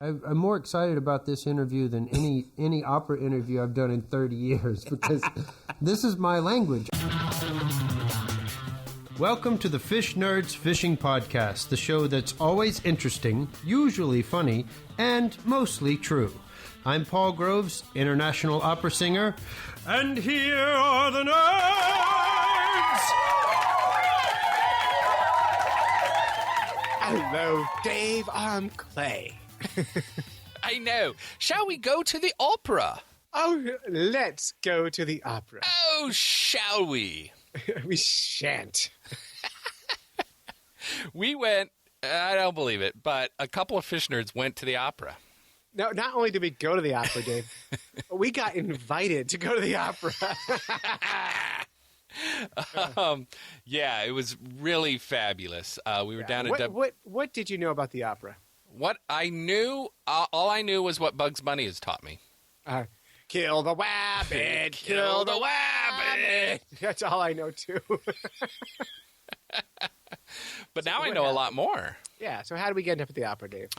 I'm more excited about this interview than any opera interview I've done in 30 years because this is my language. Welcome to the Fish Nerds Fishing Podcast, the show that's always interesting, usually funny, and mostly true. I'm Paul Groves, international opera singer, and here are the nerds! Hello, Dave. I'm Clay. I know. Shall we go to the opera? Oh, let's go to the opera. Oh, shall we? We shan't. We went, I don't believe it, but a couple of fish nerds went to the opera. No, not only did we go to the opera, Dave, but we got invited to go to the opera. Yeah, it was really fabulous. We were down at... What did you know about the opera? What I knew, all I knew was what Bugs Bunny has taught me. Kill the wabbit, kill the wabbit. That's all I know, too. But now I know a lot more. Yeah, so how did we get up at the opera, Dave?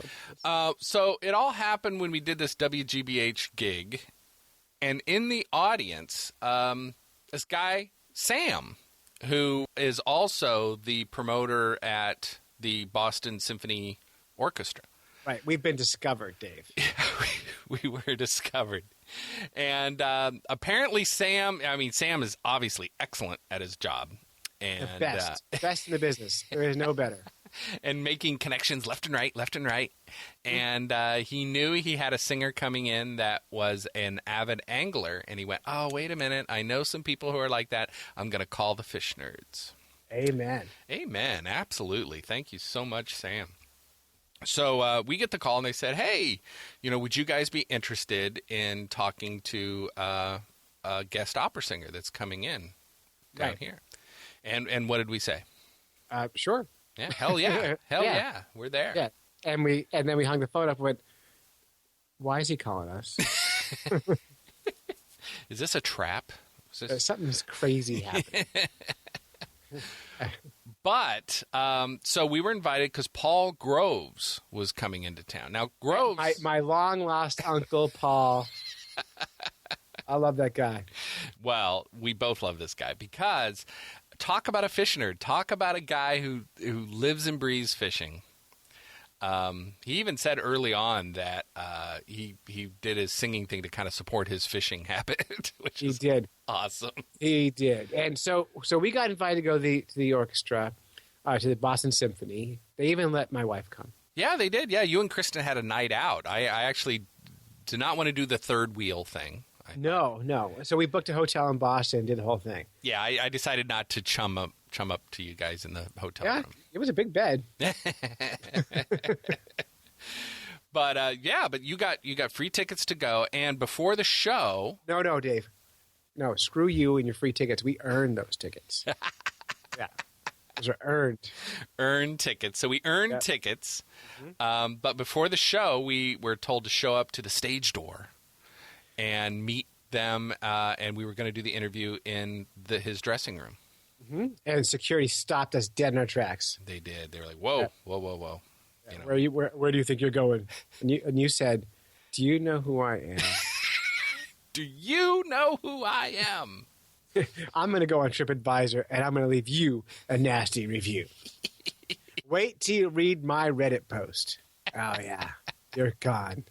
So it all happened when we did this WGBH gig. And in the audience, this guy, Sam, who is also the promoter at the Boston Symphony Orchestra. Right, we've been discovered, Dave. We were discovered. And apparently Sam is obviously excellent at his job. And, the best in the business. There is no better. And making connections left and right. And he knew he had a singer coming in that was an avid angler. And he went, oh, wait a minute. I know some people who are like that. I'm going to call the Fish Nerds. Amen. Amen. Absolutely. Thank you so much, Sam. So we get the call and they said, hey, would you guys be interested in talking to a guest opera singer that's coming in down here? And what did we say? Sure. Yeah, hell yeah. Hell yeah. We're there. Yeah. And then we hung the phone up and went, why is he calling us? Is this a trap? Something's crazy happening. But, so we were invited because Paul Groves was coming into town. Now, Groves... My long-lost uncle, Paul. I love that guy. Well, we both love this guy because talk about a fish nerd. Talk about a guy who lives and breathes fishing. He even said early on that he did his singing thing to kind of support his fishing habit, which is awesome. He did. And so we got invited to go to the orchestra, to the Boston Symphony. They even let my wife come. Yeah, they did. Yeah, you and Kristen had a night out. I actually did not want to do the third wheel thing. No. So we booked a hotel in Boston and did the whole thing. Yeah, I decided not to chum up to you guys in the hotel room. It was a big bed. But you got free tickets to go, and before the show... No, Dave. No, screw you and your free tickets. We earned those tickets. Yeah. Those are earned. Earned tickets. So we earned tickets, but before the show, we were told to show up to the stage door and meet them, and we were going to do the interview in his dressing room. Mm-hmm. And security stopped us dead in our tracks. They did. They were like, whoa. Yeah. Where do you think you're going? And you said, do you know who I am? Do you know who I am? I'm going to go on TripAdvisor, and I'm going to leave you a nasty review. Wait till you read my Reddit post. Oh, yeah. You're gone.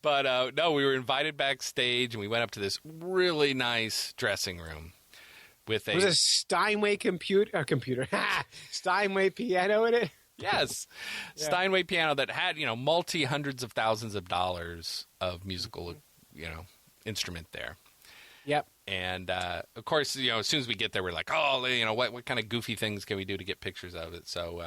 But, no, we were invited backstage, and we went up to this really nice dressing room. It was a Steinway computer. Steinway piano in it? Yes. Yeah. Steinway piano that had, multi-hundreds of thousands of dollars of musical, instrument there. Yep. And, of course, as soon as we get there, we're like, oh, what kind of goofy things can we do to get pictures of it? So,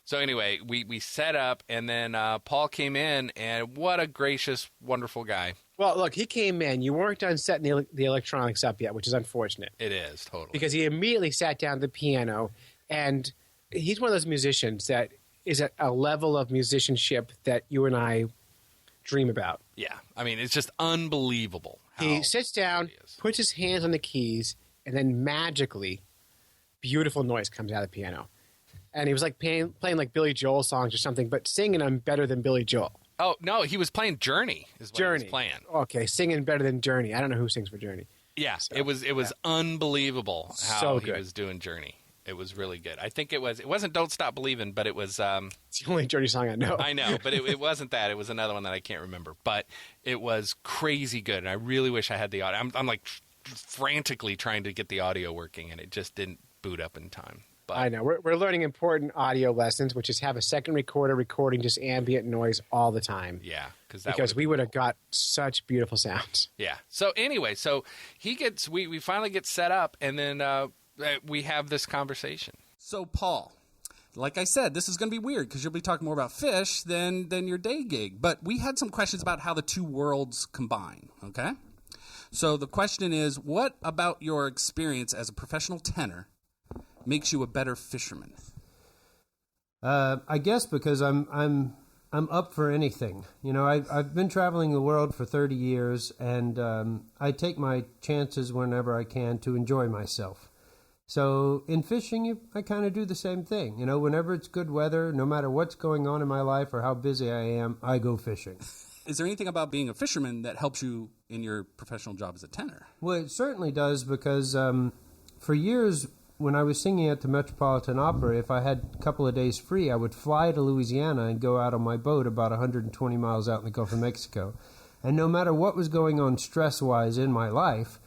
So anyway, we set up, and then Paul came in, and what a gracious, wonderful guy. Well, look, he came in. You weren't done setting the electronics up yet, which is unfortunate. It is, totally. Because he immediately sat down at the piano, and he's one of those musicians that is at a level of musicianship that you and I dream about. Yeah. I mean, it's just unbelievable. He sits down, puts his hands on the keys, and then magically, beautiful noise comes out of the piano. and he was like playing like Billy Joel songs or something, but singing them better than Billy Joel. Oh, no, he was playing Journey is what he was playing. Okay, singing better than Journey. I don't know who sings for Journey. Yeah, So, it was unbelievable how So he good. was doing Journey. It was really good. I think it wasn't Don't Stop Believin', but it was... It's the only Journey song I know. I know, but it wasn't that. It was another one that I can't remember. But it was crazy good, and I really wish I had the audio. I'm like frantically trying to get the audio working, and it just didn't boot up in time. But I know. We're learning important audio lessons, which is have a second recorder recording just ambient noise all the time. yeah, Because we would have got such beautiful sounds. Yeah. So anyway, we finally get set up, and then we have this conversation. So, Paul, like I said, this is going to be weird because you'll be talking more about fish than your day gig. But we had some questions about how the two worlds combine, okay? So the question is, what about your experience as a professional tenor makes you a better fisherman? I guess because I'm up for anything. You know, I've been traveling the world for 30 years, and I take my chances whenever I can to enjoy myself. So in fishing, I kind of do the same thing. You know, whenever it's good weather, no matter what's going on in my life or how busy I am, I go fishing. Is there anything about being a fisherman that helps you in your professional job as a tenor? Well, it certainly does because for years when I was singing at the Metropolitan Opera, if I had a couple of days free, I would fly to Louisiana and go out on my boat about 120 miles out in the Gulf of Mexico. And no matter what was going on stress-wise in my life,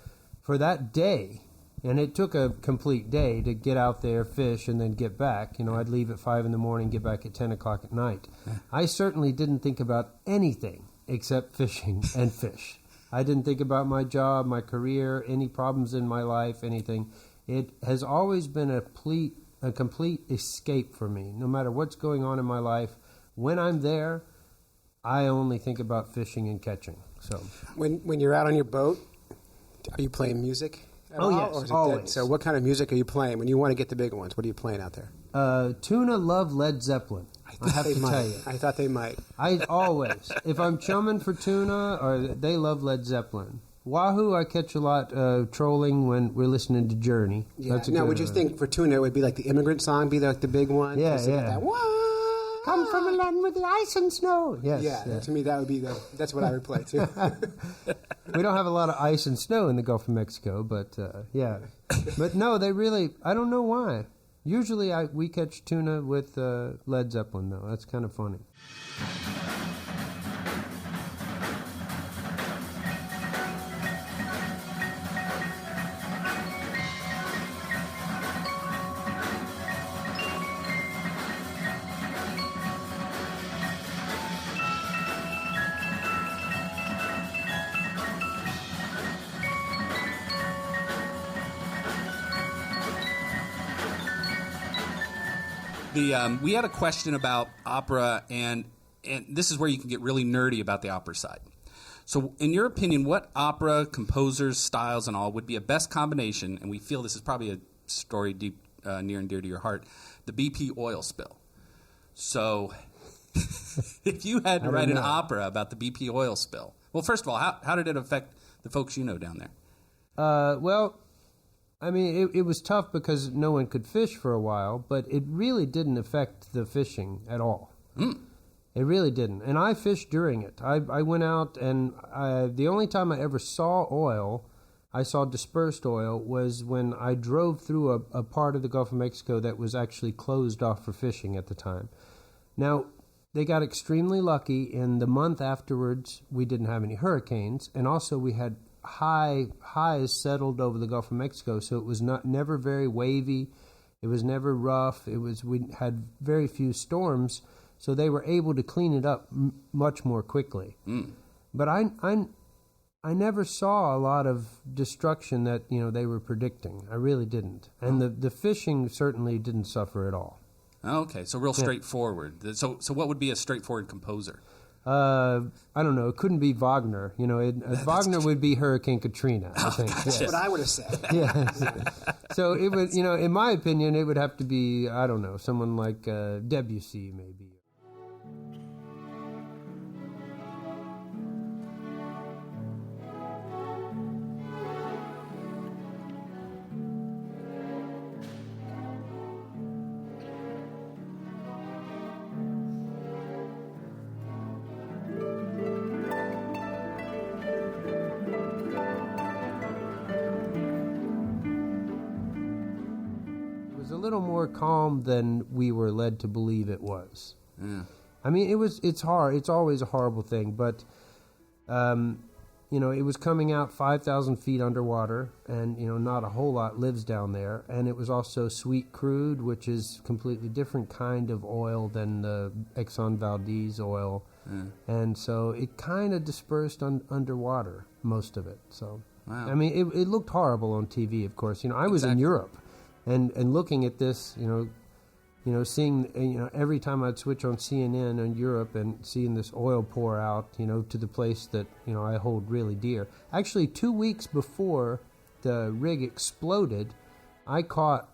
for that day, and it took a complete day to get out there, fish, and then get back. You know, I'd leave at 5 in the morning, get back at 10 o'clock at night. I certainly didn't think about anything except fishing and fish. I didn't think about my job, my career, any problems in my life, anything. It has always been a complete escape for me. No matter what's going on in my life, when I'm there, I only think about fishing and catching. So When you're out on your boat, are you playing music? Yes, or is it always. dead? So what kind of music are you playing when you want to get the big ones? What are you playing out there? Tuna love Led Zeppelin. I have to tell you. I thought they might. I always, if I'm chumming for tuna, or they love Led Zeppelin. Wahoo, I catch a lot trolling when we're listening to Journey. Yeah. That's a Now, good would you one. think for tuna it would be like the Immigrant Song, be like the big one? Yeah, 'Cause they got yeah. that, "Wah!" Come from a land with the ice and snow. Yes. Yeah, to me that would be that's what I would play too. We don't have a lot of ice and snow in the Gulf of Mexico, but yeah. But no, they really, I don't know why. Usually we catch tuna with Led Zeppelin, though. That's kind of funny. We had a question about opera, and this is where you can get really nerdy about the opera side. So, in your opinion, what opera, composers, styles, and all would be a best combination? And we feel this is probably a story deep, near and dear to your heart: the BP oil spill. So, if you had to write an opera about the BP oil spill, well, first of all, how did it affect the folks you know down there? Well, I mean, it was tough because no one could fish for a while, but it really didn't affect the fishing at all. It really didn't. And I fished during it. I went out, and the only time I ever saw oil, I saw dispersed oil, was when I drove through a part of the Gulf of Mexico that was actually closed off for fishing at the time. Now, they got extremely lucky. In the month afterwards, we didn't have any hurricanes, and also we had highs settled over the Gulf of Mexico, so it was never very wavy. It was never rough. We had very few storms, so they were able to clean it up much more quickly. But I never saw a lot of destruction that they were predicting. I really didn't, and the fishing certainly didn't suffer at all. Okay, so real straightforward. So what would be a straightforward composer? I don't know. It couldn't be Wagner. Wagner would be Hurricane Katrina, I think. That's what I would have said. Yeah. So it would, in my opinion, it would have to be, I don't know, someone like Debussy, maybe. little more calm than we were led to believe it was. Yeah. I mean, it's hard. It's always a horrible thing, but it was coming out 5,000 feet underwater, and not a whole lot lives down there. And it was also sweet crude, which is completely different kind of oil than the Exxon Valdez oil, and so it kind of dispersed underwater, most of it. So, wow. I mean, it looked horrible on TV. Of course, I was in Europe, and looking at this, seeing, every time I'd switch on CNN in Europe and seeing this oil pour out, to the place that, I hold really dear. Actually, 2 weeks before the rig exploded, I caught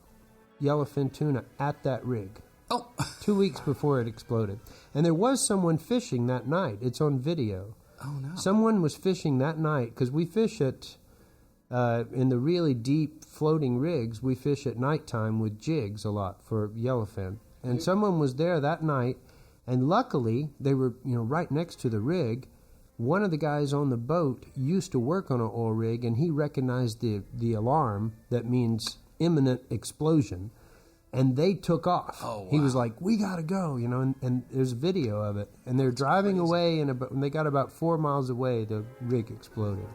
yellowfin tuna at that rig. Oh. 2 weeks before it exploded. And there was someone fishing that night. It's on video. Oh, no. Someone was fishing that night, because we fish at... in the really deep floating rigs, we fish at nighttime with jigs a lot for yellowfin. And someone was there that night, and luckily they were right next to the rig. One of the guys on the boat used to work on an oil rig, and he recognized the alarm that means imminent explosion, and they took off. Oh, wow. He was like, "We gotta go," and there's video of it. And they're driving away, and when they got about 4 miles away, the rig exploded.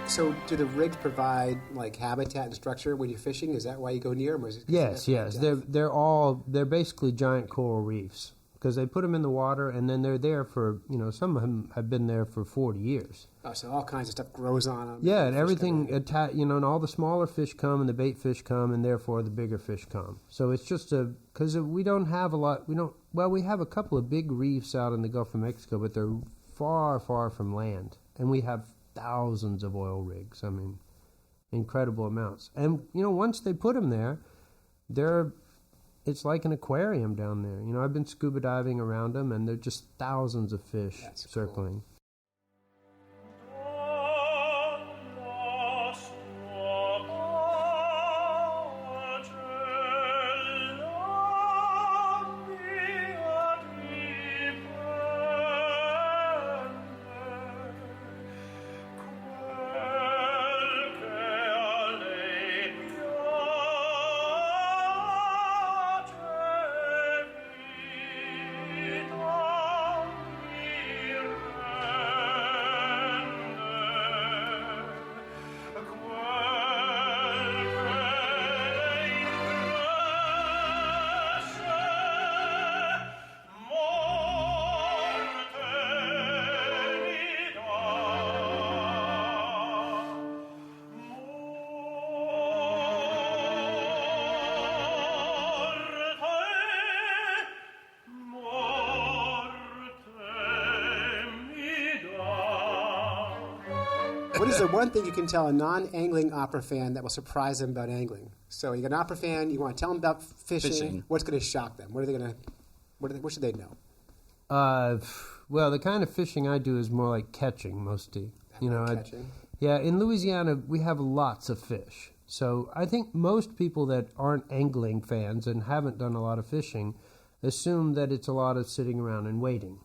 So do the rigs provide like habitat and structure when you're fishing? Is that why you go near them? Or is it Yes. They're basically giant coral reefs, because they put them in the water, and then they're there for, some of them have been there for 40 years. Oh, so all kinds of stuff grows on them. Yeah, and everything, and all the smaller fish come, and the bait fish come, and therefore the bigger fish come. So it's just because we don't have a lot, we have a couple of big reefs out in the Gulf of Mexico, but they're far, far from land. And we have thousands of oil rigs. I mean, incredible amounts. And, once they put them there, it's like an aquarium down there. I've been scuba diving around them, and they're just thousands of fish circling. Cool. What is the one thing you can tell a non-angling opera fan that will surprise them about angling? So you got an opera fan, you want to tell them about fishing. What's going to shock them? What should they know? Well, the kind of fishing I do is more like catching, mostly. Catching? Yeah, in Louisiana, we have lots of fish. So I think most people that aren't angling fans and haven't done a lot of fishing assume that it's a lot of sitting around and waiting.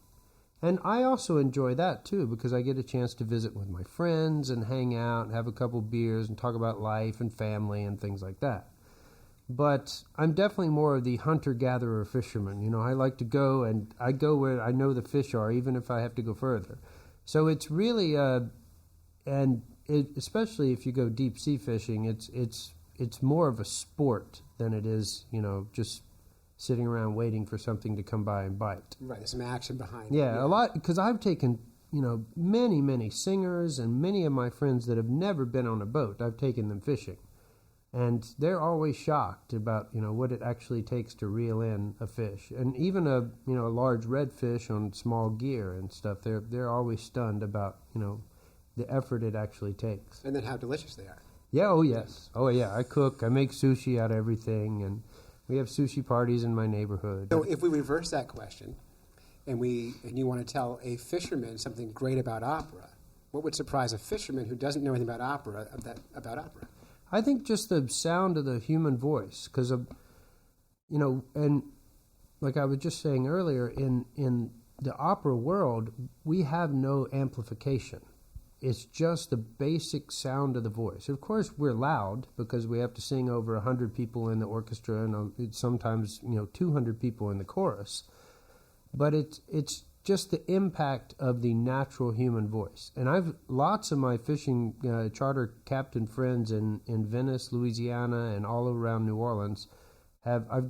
And I also enjoy that, too, because I get a chance to visit with my friends and hang out and have a couple beers and talk about life and family and things like that. But I'm definitely more of the hunter-gatherer fisherman. I like to go, and I go where I know the fish are, even if I have to go further. So it's really, especially if you go deep-sea fishing, it's more of a sport than it is, just sitting around waiting for something to come by and bite. Right, there's some action behind it. Yeah, a lot, because I've taken, many, many singers and many of my friends that have never been on a boat, I've taken them fishing. And they're always shocked about, what it actually takes to reel in a fish. And even a large redfish on small gear and stuff, they're always stunned about, the effort it actually takes. And then how delicious they are. Yeah, oh yes. Oh yeah, I cook, I make sushi out of everything, and we have sushi parties in my neighborhood. So if we reverse that question, and you want to tell a fisherman something great about opera, what would surprise a fisherman who doesn't know anything about opera? I think just the sound of the human voice, because and like I was just saying earlier, in the opera world, we have no amplification. it's just the basic sound of the voice. Of course, we're loud because we have to sing over 100 people in the orchestra and sometimes 200 people in the chorus. But it's just the impact of the natural human voice. And I've lots of my fishing charter captain friends in Venice, Louisiana, and all around New Orleans. I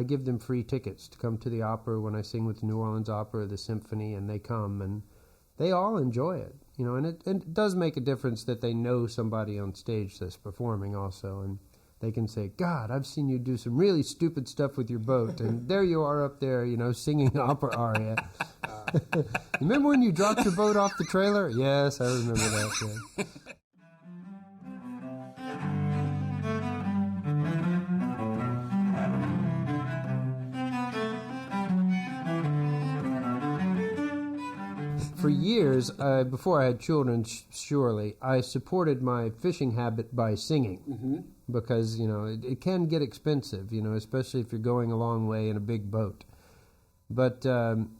give them free tickets to come to the opera when I sing with the New Orleans Opera, the Symphony, and they come and they all enjoy it. And it does make a difference that they know somebody on stage that's performing also, and they can say, God, I've seen you do some really stupid stuff with your boat, and there you are up there, singing opera aria. Remember when you dropped your boat off the trailer? Yes, I remember that. Yeah. For years, before I had children, surely, I supported my fishing habit by singing because, it can get expensive, especially if you're going a long way in a big boat. But, I'm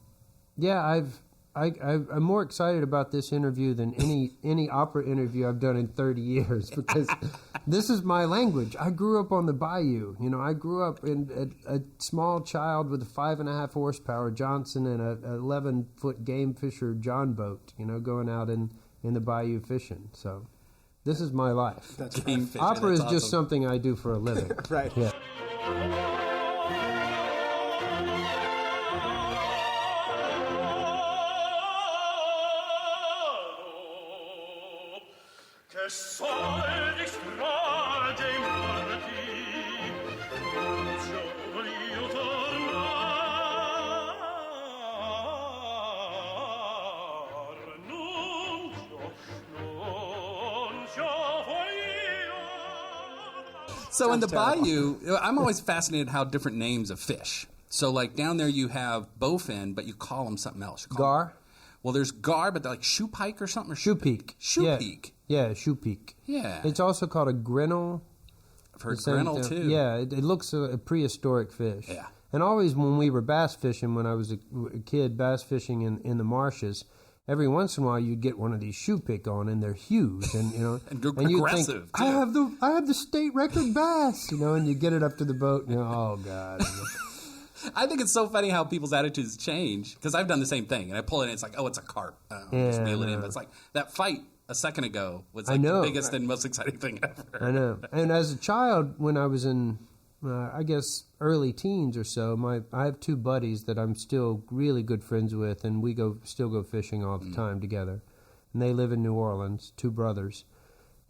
more excited about this interview than any opera interview I've done in 30 years because this is my language. I grew up on the bayou. I grew up in a small child with a 5.5 horsepower Johnson and a 11-foot game fisher John boat, going out in the bayou fishing. So this is my life. That's Game fishing. Opera is That's just awesome. something I do for a living. Right. Yeah. So in the terrible. bayou, I'm always fascinated how different names of fish. So like down there you have bowfin, but you call them something else. You call them- Gar? Well, there's gar, but they're like shoe pike or something? Or Shoepeak. Shoepeak. Yeah, shoepeak. Yeah. It's also called a grinnell. I've heard The same grinnell thing. too. Yeah, it looks a prehistoric fish. Yeah. And always when we were bass fishing, when I was a kid, bass fishing in the marshes, every once in a while you'd get one of these shoe pick on, and they're huge, and And you'd think, aggressive, too. I have the state record bass, and you get it up to the boat, and oh god. I think it's so funny how people's attitudes change because I've done the same thing, and I pull it in, it's like, oh, it's a carp. Just Yeah, reel it I in. know. But it's like that fight a second ago was I like the know. biggest and most exciting thing ever. I know. And as a child, when I was in, I guess, early teens or so, I have two buddies that I'm still really good friends with, and we still go fishing all the time together. And they live in New Orleans, two brothers.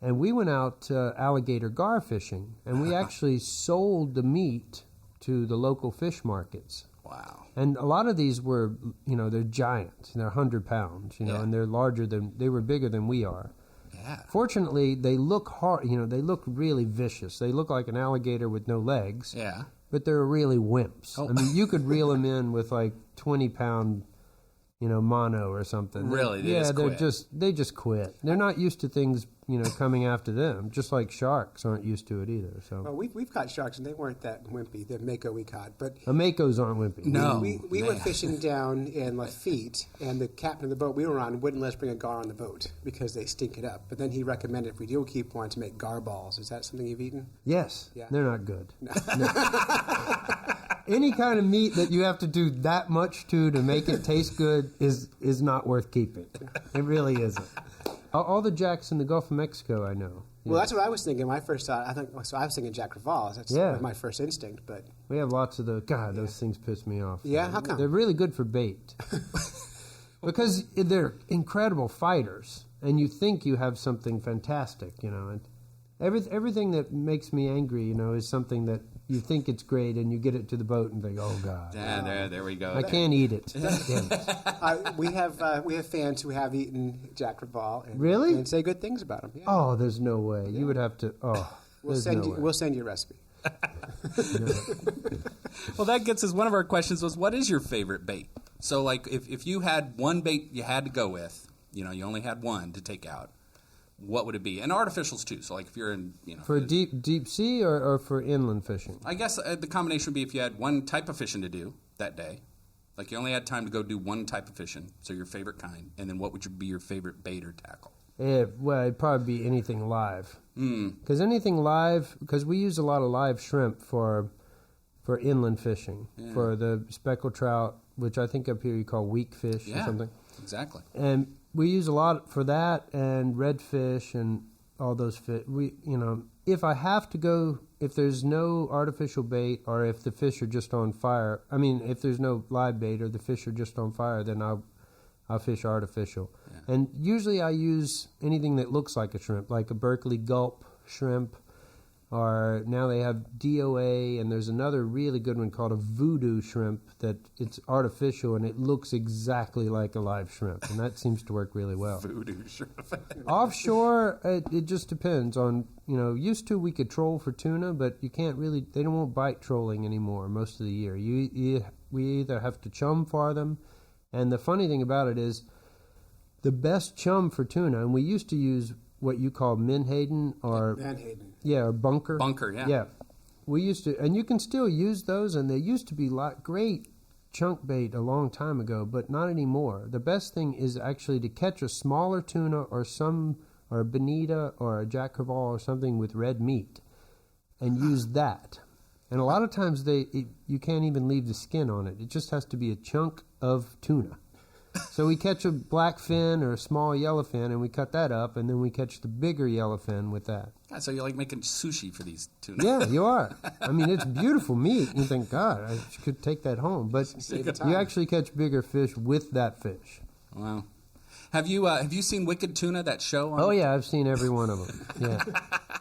And we went out alligator gar fishing, and we actually sold the meat to the local fish markets. Wow. And a lot of these were, they're giant. They're 100 pounds, Yeah. and they were bigger than we are. Yeah. Fortunately, they look hard, they look really vicious. They look like an alligator with no legs, Yeah. but they're really wimps. Oh. I mean, you could reel them in with like 20-pound, mono or something. Really? They they just quit. They're not used to things, coming after them, just like sharks aren't used to it either. So Well, we've caught sharks, and they weren't that wimpy. The mako we caught. But Makos aren't wimpy. No. we went man. fishing down in Lafitte, and the captain of the boat we were on wouldn't let us bring a gar on the boat because they stink it up. But then he recommended if we do keep one to make gar balls. Is that something you've eaten? Yes, Yeah. they're not good. No. Any kind of meat that you have to do that much to make it taste good is not worth keeping. It really isn't. All the jacks in the Gulf of Mexico, I know. Well, that's what I was thinking. My first thought, I was thinking Jack Crevalle's. That's Yeah. my first instinct. But We have lots of those. God, those things piss me off. Yeah? How come? They're really good for bait. Because they're incredible fighters, and you think you have something fantastic, And everything that makes me angry, is something that you think it's great, and you get it to the boat and think, oh, God. Yeah, there we go. I can't eat it. Damn it. we have fans who have eaten Jack Crevalle. And, Really? And say good things about him. Yeah. Oh, there's no way. You would have to. Oh, we'll there's send no you. way. We'll send you a recipe. Well, that gets us, one of our questions was, what is your favorite bait? So, like, if you had one bait you had to go with, you only had one to take out, what would it be? And artificials, too. So, like, if you're in, For deep sea or for inland fishing? I guess the combination would be if you had one type of fishing to do that day, like you only had time to go do one type of fishing, so your favorite kind, and then what would be your favorite bait or tackle? Well, it'd probably be anything live. Because anything live, because we use a lot of live shrimp for inland fishing, for the speckled trout, which I think up here you call weak fish or something. Exactly. And we use a lot for that and redfish and all those fish. If I have to go, if there's no artificial bait or if the fish are just on fire, if there's no live bait or the fish are just on fire, then I'll fish artificial. Yeah. And usually I use anything that looks like a shrimp, like a Berkeley gulp shrimp, or now they have DOA, and there's another really good one called a voodoo shrimp that it's artificial and it looks exactly like a live shrimp, and that seems to work really well. Voodoo shrimp. Offshore, it just depends on, used to we could troll for tuna, but you can't really, they don't want bite trolling anymore most of the year. We either have to chum for them, and the funny thing about it is the best chum for tuna, and we used to use what you call menhaden or Menhaden. Yeah, or bunker. Bunker, yeah. Yeah. We used to, and you can still use those, and they used to be great chunk bait a long time ago, but not anymore. The best thing is actually to catch a smaller tuna or a bonita or a jack crevalle or something with red meat and use that. And a lot of times you can't even leave the skin on it. It just has to be a chunk of tuna. So we catch a blackfin or a small yellowfin, and we cut that up, and then we catch the bigger yellowfin with that. God, so you're like making sushi for these tuna. Yeah, you are. It's beautiful meat. You think, God, I could take that home. But you actually catch bigger fish with that fish. Wow. Have you seen Wicked Tuna, that show? Oh, yeah, I've seen every one of them. Yeah.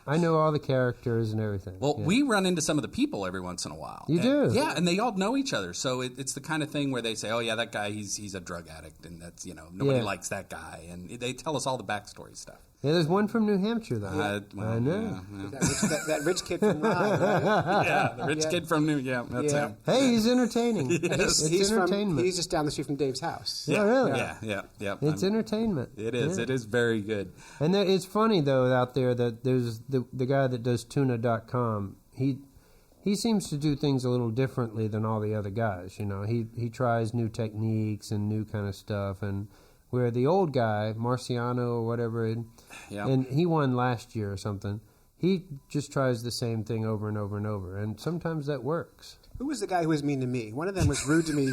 I know all the characters and everything. Well, we run into some of the people every once in a while. You do? Yeah, and they all know each other. So it's the kind of thing where they say, oh, yeah, that guy, he's a drug addict, and that's, nobody likes that guy. And they tell us all the backstory stuff. Yeah, there's one from New Hampshire, though. I know. Yeah. That rich kid from Rye, right? Yeah, the rich kid from that's him. Hey, he's entertaining. Yes. He's entertainment. He's just down the street from Dave's house. Yeah, really? Yeah. It's entertainment. It is. Yeah. It is very good. And it's funny, though, out there that there's the guy that does Tuna.com. He seems to do things a little differently than all the other guys. He tries new techniques and new kind of stuff. And where the old guy, Marciano or whatever, and he won last year or something, he just tries the same thing over and over and over. And sometimes that works. Who was the guy who was mean to me? One of them was rude to me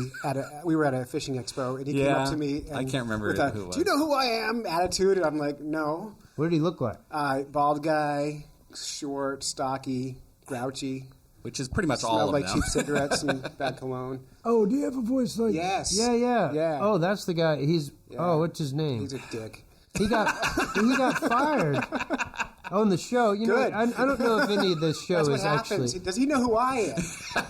we were at a fishing expo, and he came up to me. And I can't remember with who it was. Do you know who I am? Attitude, and I'm like, no. What did he look like? Bald guy, short, stocky, grouchy. Which is pretty much all Smelled of like them. cheap cigarettes and bad cologne. Oh, do you have a voice like... Yes. Yeah. Oh, that's the guy. Oh, what's his name? He's a dick. He got fired on the show. Good. I don't know if any of this show That's what is happens. actually... Does he know who I am?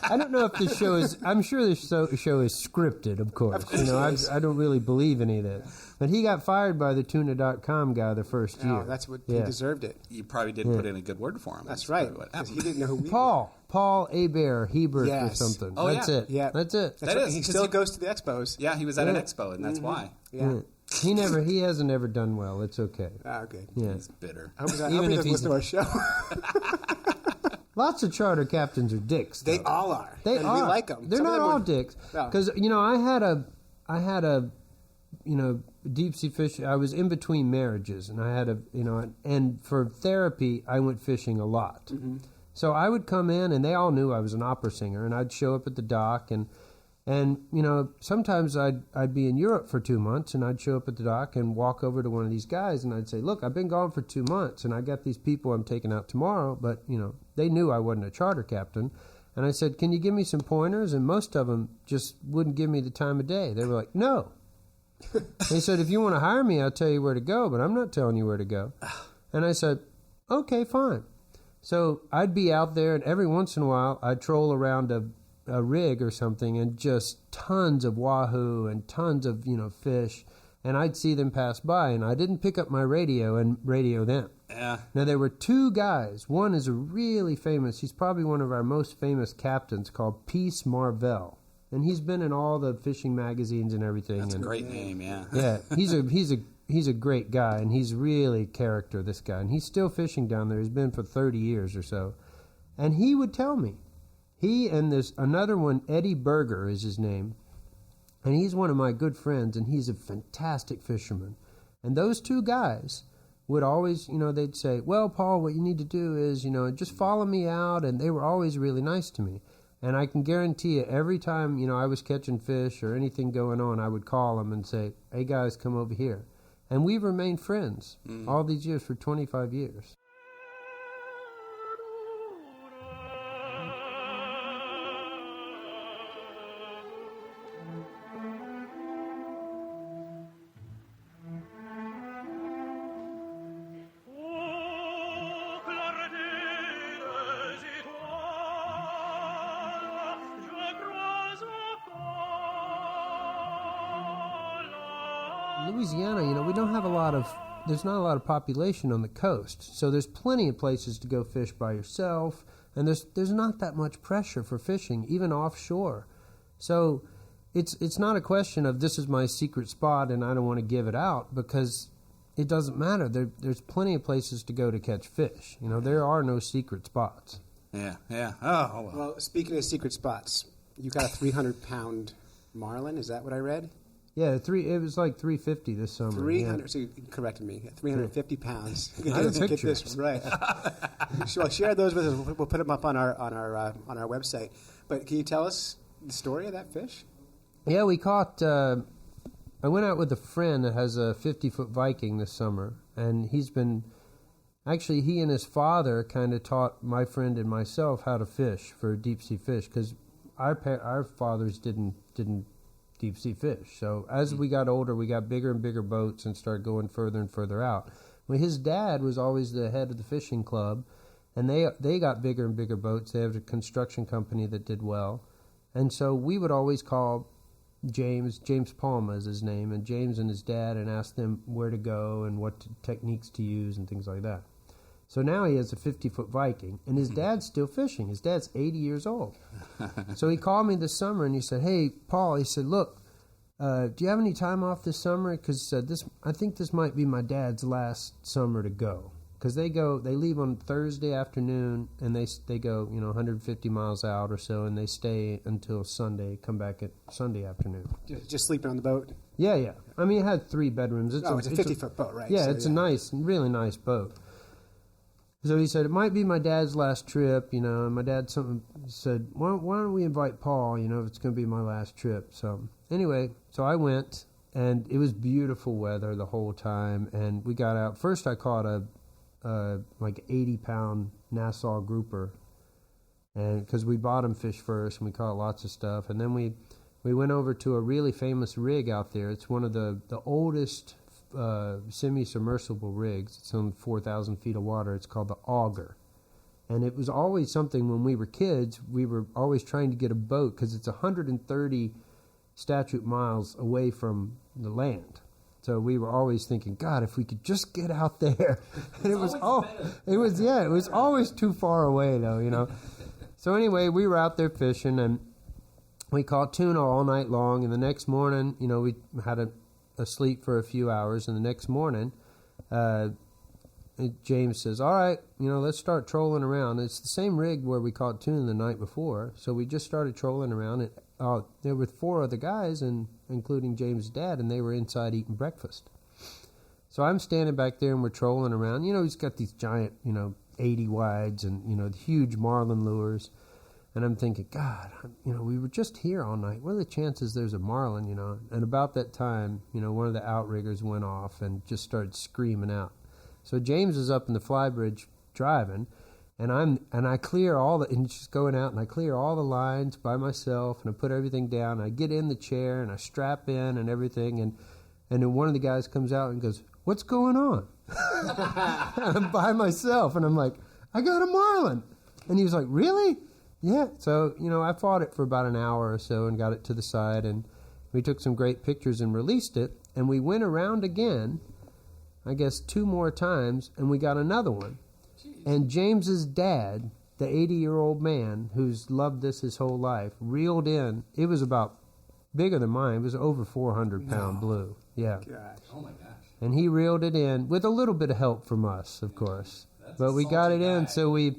I don't know if this show is... I'm sure this show is scripted, of course. Of course it is. I don't really believe any of that. But he got fired by the Tuna.com guy the first year. Oh, that's what he deserved it. You probably didn't put in a good word for him. That's right. Because he didn't know who we were. Paul Hebert or something. Oh, that's it. Yeah. That's it. That's right. He still goes to the expos. Yeah, he was at an expo, and that's why. Yeah. He hasn't ever done well. It's okay. Oh, good. Yeah. He's bitter. I hope he doesn't listen to our show. Lots of charter captains are dicks. Though. They all are. They and are. We like them. They're not all dicks. Because I had a deep sea fish. I was in between marriages, and I had and for therapy, I went fishing a lot. Mm-hmm. So I would come in, and they all knew I was an opera singer, and I'd show up at the dock, and sometimes I'd be in Europe for 2 months, and I'd show up at the dock and walk over to one of these guys, and I'd say, look, I've been gone for 2 months, and I got these people I'm taking out tomorrow, but, they knew I wasn't a charter captain. And I said, can you give me some pointers? And most of them just wouldn't give me the time of day. They were like, no. They said, if you want to hire me, I'll tell you where to go, but I'm not telling you where to go. And I said, okay, fine. So I'd be out there, and every once in a while, I'd troll around a rig or something, and just tons of wahoo and tons of, fish, and I'd see them pass by, and I didn't pick up my radio and radio them. Yeah. Now, there were two guys. One is a really famous, he's probably one of our most famous captains, called Peace Marvell. And he's been in all the fishing magazines and everything. That's a great name, yeah. Yeah, he's a great guy, and he's really character, this guy. And he's still fishing down there. He's been for 30 years or so. And he would tell me. He and there's another one, Eddie Berger is his name. And he's one of my good friends, and he's a fantastic fisherman. And those two guys would always, they'd say, well, Paul, what you need to do is, just follow me out. And they were always really nice to me. And I can guarantee you, every time, I was catching fish or anything going on, I would call them and say, hey, guys, come over here. And we've remained friends all these years, for 25 years. Louisiana, we don't have there's not a lot of population on the coast, so there's plenty of places to go fish by yourself, and there's not that much pressure for fishing, even offshore. So it's not a question of this is my secret spot and I don't want to give it out, because it doesn't matter. There's plenty of places to go to catch fish. There are no secret spots. Yeah. Oh, well, speaking of secret spots, you got a 300-pound marlin, is that what I read? Yeah, it was like 350 this summer. 300. Yeah. So you corrected me. 350 pounds. I have Get pictures. this right. Well, share those with us. We'll put them up on our website. But can you tell us the story of that fish? Yeah, we caught. I went out with a friend that has a 50-foot Viking this summer, and he and his father kind of taught my friend and myself how to fish for deep sea fish, because our fathers didn't deep sea fish. So as we got older, we got bigger and bigger boats and started going further and further out. Well, his dad was always the head of the fishing club, and they got bigger and bigger boats. They have a construction company that did well. And so we would always call James Palma is his name, and James and his dad, and ask them where to go and what techniques to use and things like that. So now he has a 50-foot Viking, and his dad's still fishing. His dad's 80 years old. So he called me this summer, and he said, hey, Paul, he said, look, do you have any time off this summer? Because I think this might be my dad's last summer to go. Because they leave on Thursday afternoon, and they go 150 miles out or so, and they stay until Sunday, come back at Sunday afternoon. Just sleeping on the boat? Yeah. I mean, it had 3 bedrooms. It's a 50-foot boat, right? Yeah, so, it's a really nice boat. So he said, it might be my dad's last trip, and my dad said, why don't we invite Paul, if it's going to be my last trip. So anyway, so I went, and it was beautiful weather the whole time, and we got out. First I caught a like 80-pound Nassau grouper, and because we bottom fish first, and we caught lots of stuff. And then we went over to a really famous rig out there. It's one of the oldest semi-submersible rigs. It's on 4,000 feet of water. It's called the Auger. And it was always something when we were kids, we were always trying to get a boat, because it's 130 statute miles away from the land. So we were always thinking, God, if we could just get out there. And it was always too far away though, So anyway, we were out there fishing, and we caught tuna all night long. And the next morning, we had asleep for a few hours, and the next morning James says, all right, let's start trolling around. It's the same rig where we caught tuna the night before, so we just started trolling around. And there were 4 other guys, including James' dad, and they were inside eating breakfast. So I'm standing back there, and we're trolling around. He's got these giant 80 wides and huge Marlin lures. And I'm thinking, God, we were just here all night. What are the chances there's a marlin, And about that time, one of the outriggers went off and just started screaming out. So James is up in the flybridge driving, and I clear and just going out, and I clear all the lines by myself, and I put everything down. I get in the chair, and I strap in and everything, and then one of the guys comes out and goes, what's going on? I'm by myself, and I'm like, I got a marlin. And he was like, really? Yeah, so, I fought it for about an hour or so and got it to the side, and we took some great pictures and released it, and we went around again, I guess 2 more times, and we got another one. Jeez. And James's dad, the 80-year-old man who's loved this his whole life, reeled in. It was about bigger than mine. It was over 400-pound blue. Yeah. God. Oh, my gosh. And he reeled it in with a little bit of help from us, of course. But we got it in, so we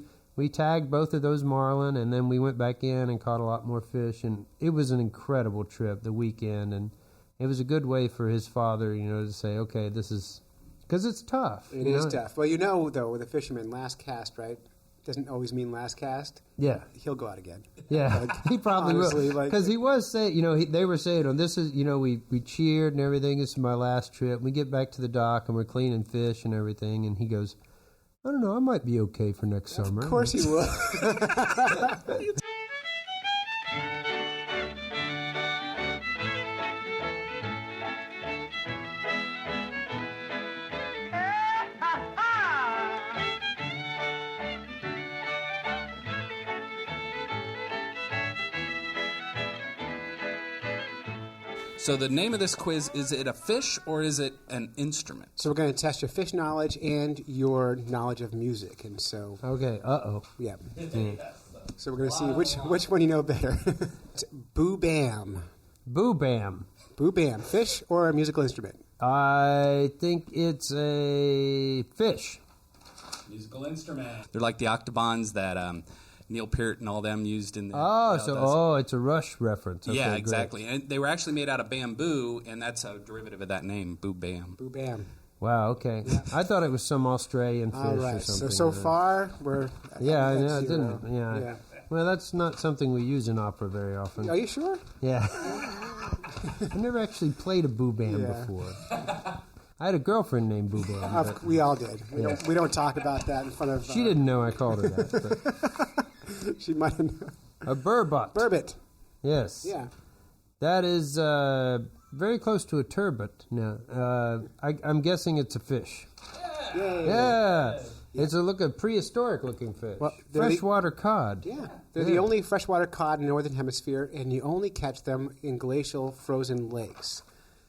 tagged both of those marlin, and then we went back in and caught a lot more fish, and it was an incredible trip the weekend, and it was a good way for his father, to say, okay, this is because it's tough. It is tough. Well, though, with a fisherman, last cast, right? Doesn't always mean last cast. Yeah. He'll go out again. Yeah, he probably honestly, will. Because he was saying, they were saying, this is, we cheered and everything. This is my last trip. We get back to the dock and we're cleaning fish and everything. And he goes, I don't know, I might be okay for next summer. Of course he will. So the name of this quiz, is it a fish or is it an instrument? So we're going to test your fish knowledge and your knowledge of music. And so... Okay, uh-oh. Yeah. So we're going to see which one you know better. Boo Bam. Boo Bam. Boo Bam. Fish or a musical instrument? I think it's a fish. Musical instrument. They're like the octobans that Neil Peart and all them used in the... it's a Rush reference. Okay, yeah, great. exactly. And they were actually made out of bamboo, and that's a derivative of that name, Boo Bam. Boo Bam. Wow, okay. Yeah. I thought it was some Australian fish or something. So far, we're... Yeah, I know, it didn't. Yeah. Well, that's not something we use in opera very often. Are you sure? Yeah. I've never actually played a boo bam before. I had a girlfriend named Boo Bam. We all did. We don't talk about that in front of... She didn't know I called her that. But. She might have known. A burbot. Burbot. Yes. Yeah. That is very close to a turbot. Now, I'm guessing it's a fish. Yeah. It's a prehistoric looking fish. Well, freshwater cod. Yeah. They're the only freshwater cod in the Northern Hemisphere, and you only catch them in glacial frozen lakes.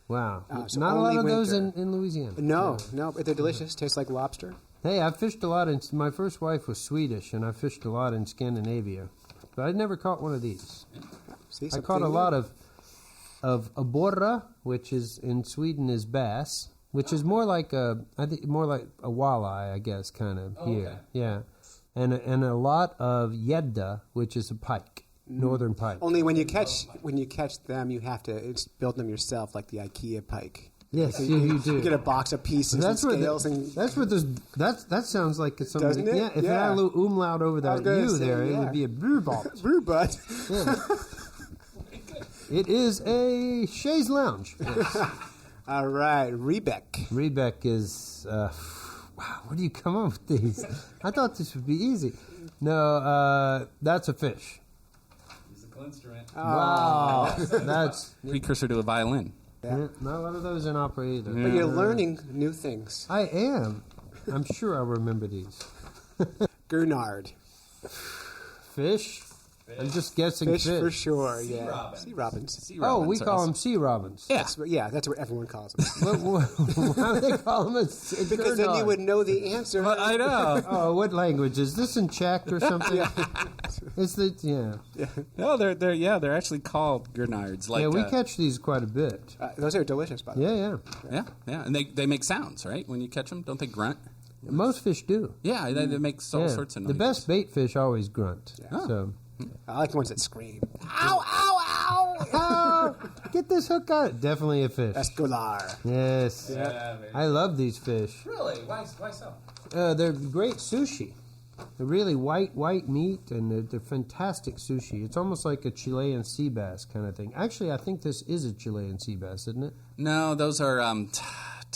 Wow. So not a lot of those in Louisiana. No, but they're delicious. Tastes like lobster. Hey, I fished a lot my first wife was Swedish, and I fished a lot in Scandinavia. But I never caught one of these. I caught a lot of abborre, which is in Sweden is bass, which is more like a walleye, I guess, kind of here. Okay. Yeah. And a lot of gädda, which is a pike. Northern pike. Only when you catch them, you have to build them yourself, like the IKEA pike. Yes, you do. You get a box of pieces and scales. That sounds like it's something. Doesn't it? Yeah, if it had a little umlaut over that it would be a brewbot. Brewbot. Yeah. It is a chaise lounge. Yes. All right, Rebec. Rebec is... wow, where do you come up with these? I thought this would be easy. No, that's a fish. Musical instrument. Wow. That's... Precursor to a violin. Yeah. Not a lot of those in opera either. But you're learning new things. I am. I'm sure I'll remember these. Gurnard. Fish? I'm just guessing fish. Fish for sure, yeah. Sea robins. We call them sea robins. Yeah. That's what everyone calls them. Why do they call them because then you would know the answer. Well, I know. Oh, what language? Is this in Czech or something? No, they're actually called gurnards. Like, we catch these quite a bit. Those are delicious, by the way. Yeah. Yeah. And they make sounds, right? When you catch them, don't they grunt? Most fish do. Yeah, they make all sorts of noises. The best bait fish always grunt. Yeah. So. I like the ones that scream. Ow, ow, ow! Oh, get this hook out. Definitely a fish. Escolar. Yes. Yeah, I love these fish. Really? Why so? They're great sushi. They're really white meat, and they're fantastic sushi. It's almost like a Chilean sea bass kind of thing. Actually, I think this is a Chilean sea bass, isn't it? No, those are...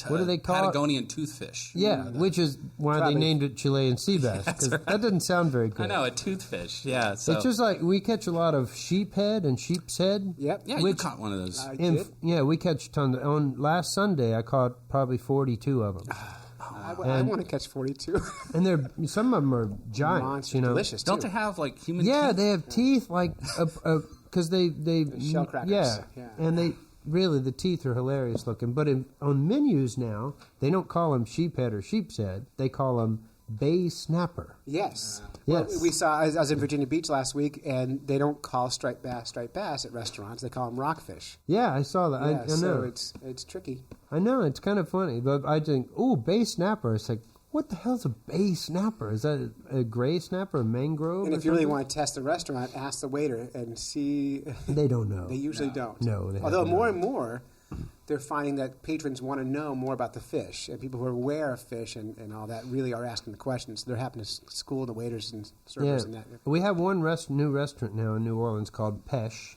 what do they call Patagonian toothfish. Yeah, which is why they named it Chilean sea bass, because that doesn't sound very good. I know, a toothfish, yeah. So. It's just like we catch a lot of sheephead and sheep's head. Yep. Yeah, you caught one of those. I did. Yeah, we catch tons. On last Sunday, I caught probably 42 of them. I want to catch 42. And some of them are giant. Monster, delicious, too. Don't they have, like, human teeth? Yeah, they have teeth like... Because they shell crackers. Yeah, and they... Really, the teeth are hilarious looking. But on menus now, they don't call them sheephead or sheep's head. They call them bay snapper. Yes. Yes. Well, we saw, I was in Virginia Beach last week, and they don't call striped bass at restaurants. They call them rockfish. Yeah, I saw that. Yeah, I know. So it's tricky. I know. It's kind of funny. But I think, bay snapper. It's like, what the hell's a bay snapper? Is that a gray snapper, a mangrove? And if you really want to test the restaurant, ask the waiter and see. They don't know. They usually don't. No. Although more and more, they're finding that patrons want to know more about the fish, and people who are aware of fish and all that really are asking the questions. They're having to school the waiters and servers and that. We have one new restaurant now in New Orleans called Pêche.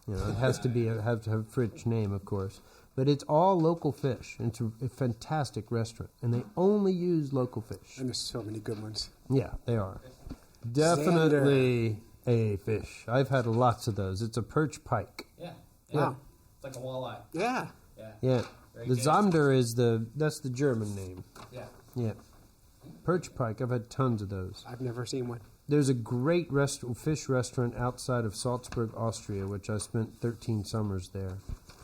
You know, it has to have a French name, of course, but it's all local fish. It's a fantastic restaurant, and they only use local fish. And there's so many good ones. Yeah, they are definitely a fish. I've had lots of those. It's a perch pike. Yeah. Wow. It's like a walleye. Yeah. Yeah. Very The good. Zander that's the German name. Yeah. Yeah. Perch pike, I've had tons of those. I've never seen one. There's a great fish restaurant outside of Salzburg, Austria, which I spent 13 summers there.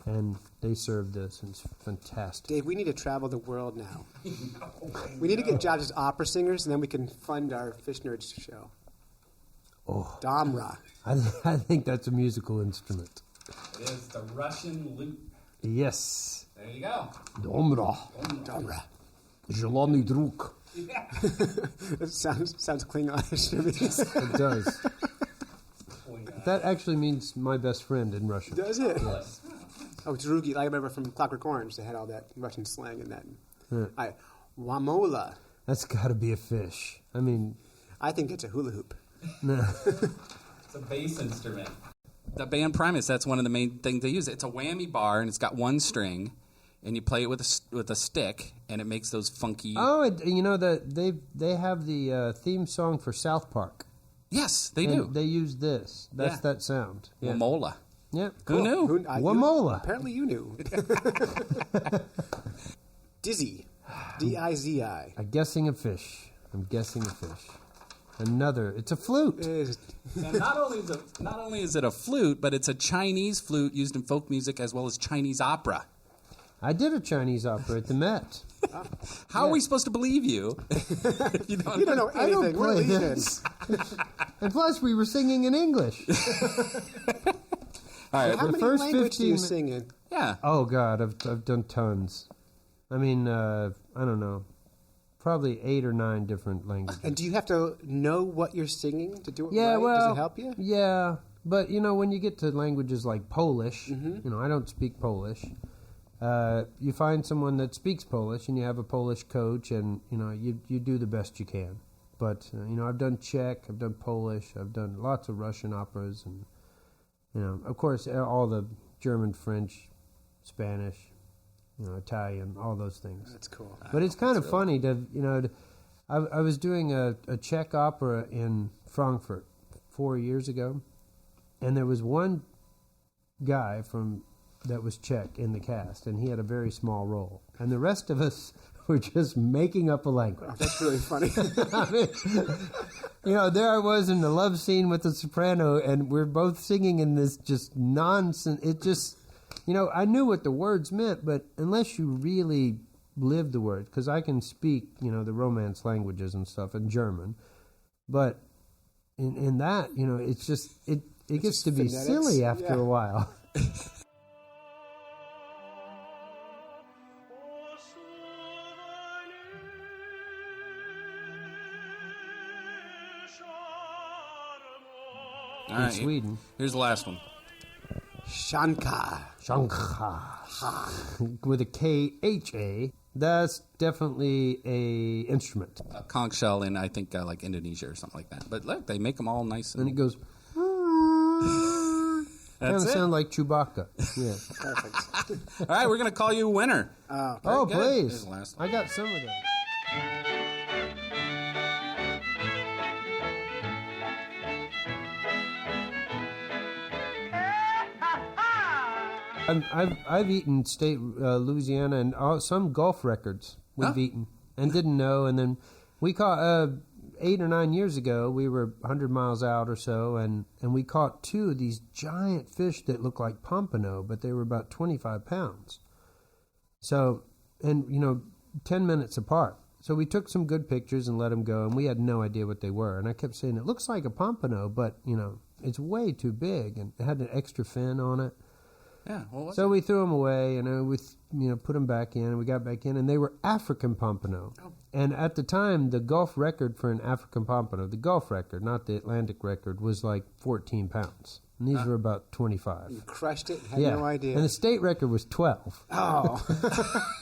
And they serve this, and it's fantastic. Dave, we need to travel the world now. We need to get jobs as opera singers, and then we can fund our Fish Nerds show. Oh, Damra. I think that's a musical instrument. It is the Russian lute. Yes. There you go. Domra. Damra. Jelani druk. That sounds Klingonish to me. It does. That actually means my best friend in Russian. Does it? Yes. Oh, Drugi. I remember from Clockwork Orange, they had all that Russian slang in that. Yeah. Wamola. That's got to be a fish. I mean, I think it's a hula hoop. no. It's a bass instrument. The band Primus, that's one of the main things they use. It's a whammy bar, and it's got one string, and you play it with a stick, and it makes those funky... Oh, you know, they have the theme song for South Park. Yes, they And do. They use this. That's Yeah. that sound. Yeah. Wamola. Yeah. Who knew? Wamola. Apparently you knew. Dizzy. D-I-Z-I. I'm guessing a fish. Another. It's a flute. And not only is it a flute, but it's a Chinese flute used in folk music as well as Chinese opera. I did a Chinese opera at the Met. How are we supposed to believe you? You don't You don't know I don't anything. We're play leaving. this. And plus, we were singing in English. All right. How The many first languages do you 15 sing in? Yeah. Oh God, I've done tons. I mean, I don't know, probably 8 or 9 different languages. And do you have to know what you're singing to do it Yeah, right? well, Does it help you? Yeah, but you know, when you get to languages like Polish, you know, I don't speak Polish. You find someone that speaks Polish, and you have a Polish coach, and you know, you do the best you can. But you know, I've done Czech, I've done Polish, I've done lots of Russian operas, and you know, of course, all the German, French, Spanish, you know, Italian, all those things. That's cool. But it's kind of funny to, you know, I was doing a Czech opera in Frankfurt 4 years ago, and there was one guy that was Czech in the cast, and he had a very small role, and the rest of us were just making up a language. Oh, that's really funny. I mean, you know, there I was in the love scene with the soprano, and we're both singing in this just nonsense. It just, you know, I knew what the words meant, but unless you really live the words, because I can speak, you know, the Romance languages and stuff in German, but in that, you know, it's just, it gets to be phonetics. silly after Yeah. a while. All In right. Sweden. Here's the last one. Shankar. Shankha. With a K-H-A. That's definitely a instrument. A conch shell in, I think, like Indonesia or something like that. But look, they make them all nice. And it goes... Kind of That's it. sound like Chewbacca. Yeah. Perfect. All right, we're going to call you a winner. Oh, good. Here's please. the last one. I got some of those. I've eaten state Louisiana and some golf records we've Huh? eaten and didn't know. And then we caught 8 or 9 years ago. We were 100 miles out or so, and we caught 2 of these giant fish that looked like pompano, but they were about 25 pounds. So, and you know, 10 minutes apart. So we took some good pictures and let them go, and we had no idea what they were. And I kept saying, it looks like a pompano, but you know, it's way too big, and it had an extra fin on it. Yeah. Well, So we threw them away, and we put them back in, and we got back in, and they were African pompano. Oh. And at the time, the Gulf record for an African pompano, the Gulf record, not the Atlantic record, was like 14 pounds. And these were about 25. You crushed it? Had no idea. And the state record was 12. Oh.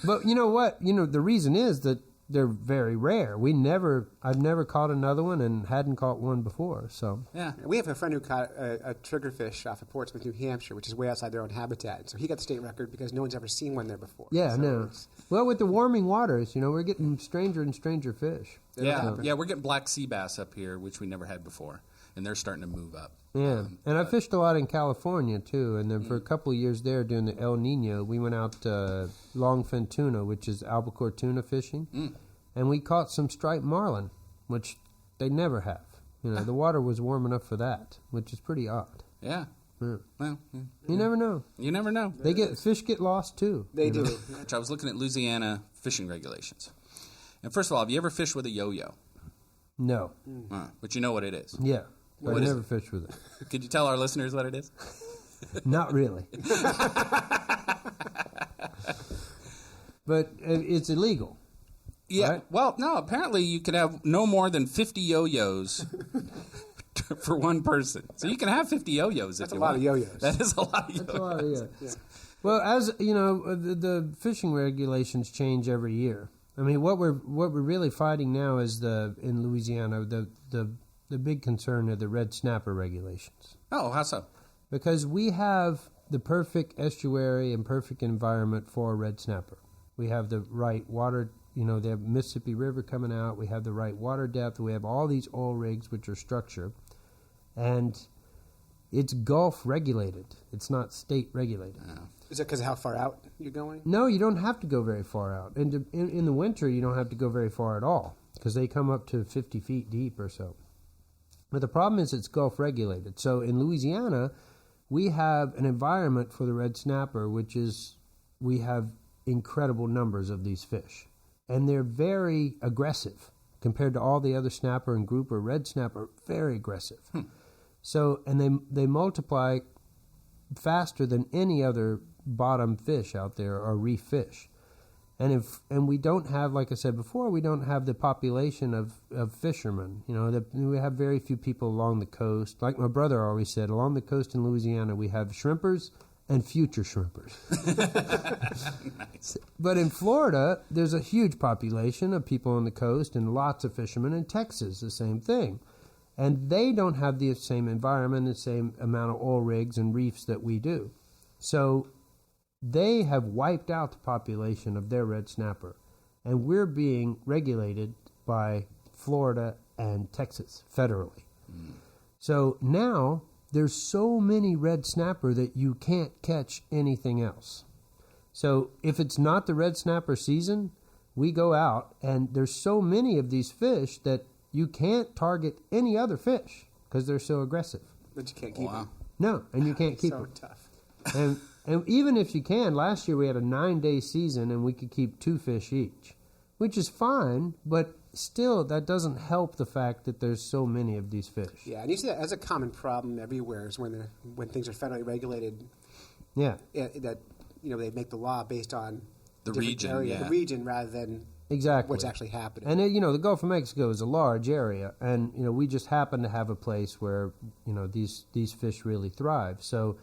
But you know what? The reason is that they're very rare. I've never caught another one and hadn't caught one before. So yeah, we have a friend who caught a triggerfish off of Portsmouth, New Hampshire, which is way outside their own habitat. So he got the state record because no one's ever seen one there before. Yeah, so no. Well, with the warming waters, we're getting stranger and stranger fish. Yeah, we're getting black sea bass up here, which we never had before, and they're starting to move up. Yeah, and I fished a lot in California, too, and then for a couple of years there during the El Nino, we went out longfin tuna, which is albacore tuna fishing, and we caught some striped marlin, which they never have. The water was warm enough for that, which is pretty odd. Yeah. Well, you never know. You never know. Fish get lost, too. They do. Which I was looking at Louisiana fishing regulations. And first of all, have you ever fished with a yo-yo? No. But you know what it is. Yeah. What I've is never it? fished with it. Could you tell our listeners what it is? Not really. But it's illegal. Yeah. Right? Well, no, apparently you can have no more than 50 yo-yos for one person. So you can have 50 yo-yos if you want. That's a lot of yo-yos. That is a lot of yo-yos. That's a lot of yeah. Well, as you know, the fishing regulations change every year. I mean, what we're really fighting now is in Louisiana the big concern are the red snapper regulations. Oh, how so? Because we have the perfect estuary and perfect environment for a red snapper. We have the right water, they have Mississippi River coming out. We have the right water depth. We have all these oil rigs, which are structured. And it's Gulf regulated. It's not state regulated. Oh. Is it because of how far out you're going? No, you don't have to go very far out. And in the winter, you don't have to go very far at all because they come up to 50 feet deep or so. But the problem is it's Gulf regulated. So in Louisiana, we have an environment for the red snapper, which is we have incredible numbers of these fish. And they're very aggressive compared to all the other snapper and grouper. Red snapper, very aggressive. So, and they multiply faster than any other bottom fish out there or reef fish. And we don't have, like I said before, we don't have the population of fishermen. We have very few people along the coast. Like my brother always said, along the coast in Louisiana, we have shrimpers and future shrimpers. Nice. But in Florida, there's a huge population of people on the coast and lots of fishermen. In Texas, the same thing. And they don't have the same environment, the same amount of oil rigs and reefs that we do. So they have wiped out the population of their red snapper. And we're being regulated by Florida and Texas federally. So now there's so many red snapper that you can't catch anything else. So if it's not the red snapper season, we go out and there's so many of these fish that you can't target any other fish because they're so aggressive. But you can't keep them. No, and you can't keep so them. Tough. And even if you can, last year we had a 9-day season and we could keep 2 fish each, which is fine, but still that doesn't help the fact that there's so many of these fish. Yeah, and you see that as a common problem everywhere is when things are federally regulated. Yeah. That they make the law based on The different region, area, yeah. the region rather than Exactly. what's actually happening. And the Gulf of Mexico is a large area, and we just happen to have a place where these fish really thrive. So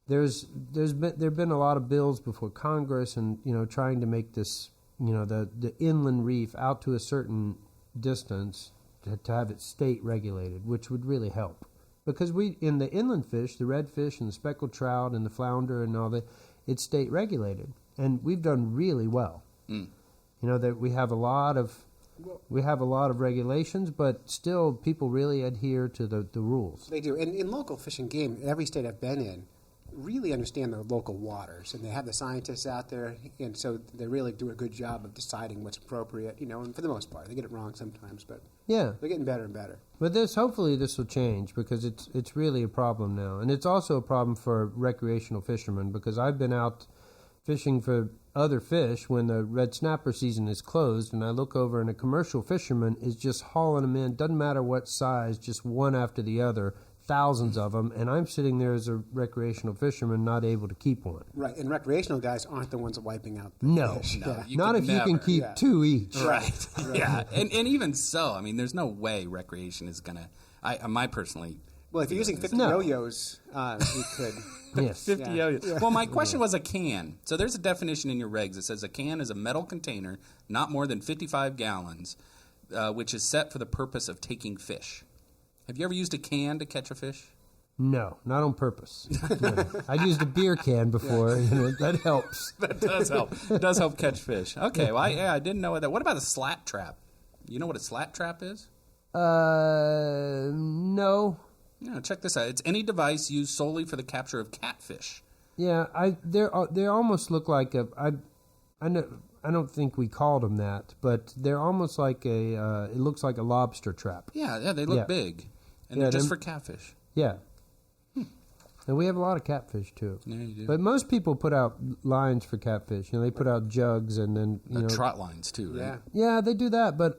there've been a lot of bills before Congress, and trying to make this the inland reef out to a certain distance to have it state regulated, which would really help. Because in the inland fish, the redfish and the speckled trout and the flounder and all that, it's state regulated, and we've done really well. That we have a lot of regulations, but still people really adhere to the rules. They do. And in local fishing game, every state I've been in really understand the local waters, and they have the scientists out there, and so they really do a good job of deciding what's appropriate, and for the most part. They get it wrong sometimes, but yeah, they're getting better and better. But hopefully this will change because it's really a problem now. And it's also a problem for recreational fishermen because I've been out fishing for other fish when the red snapper season is closed, and I look over and a commercial fisherman is just hauling them in, doesn't matter what size, just one after the other, thousands of them, and I'm sitting there as a recreational fisherman not able to keep one. Right, and recreational guys aren't the ones wiping out the fish. No, Yeah. Not if you can keep 2 each. Right. Yeah. And even so, I mean, there's no way recreation is going to, my personally Well, if you're using 50 No. yo-yos, you could. Yes. 50 Yeah. yo-yos. Well, my question was a can. So there's a definition in your regs. It says a can is a metal container not more than 55 gallons, which is set for the purpose of taking fish. Have you ever used a can to catch a fish? No, not on purpose. No. I used a beer can before. That helps. That does help. It does help catch fish. Okay, well, I didn't know that. What about a slat trap? You know what a slat trap is? No. No, check this out. It's any device used solely for the capture of catfish. Yeah, they almost look like I don't think we called them that, but they're almost like it looks like a lobster trap. Yeah, they look big, and they're just for catfish. Yeah. And we have a lot of catfish too. Yeah, you do. But most people put out lines for catfish. They put out jugs and then Trot lines too, right? Yeah. Yeah, they do that. But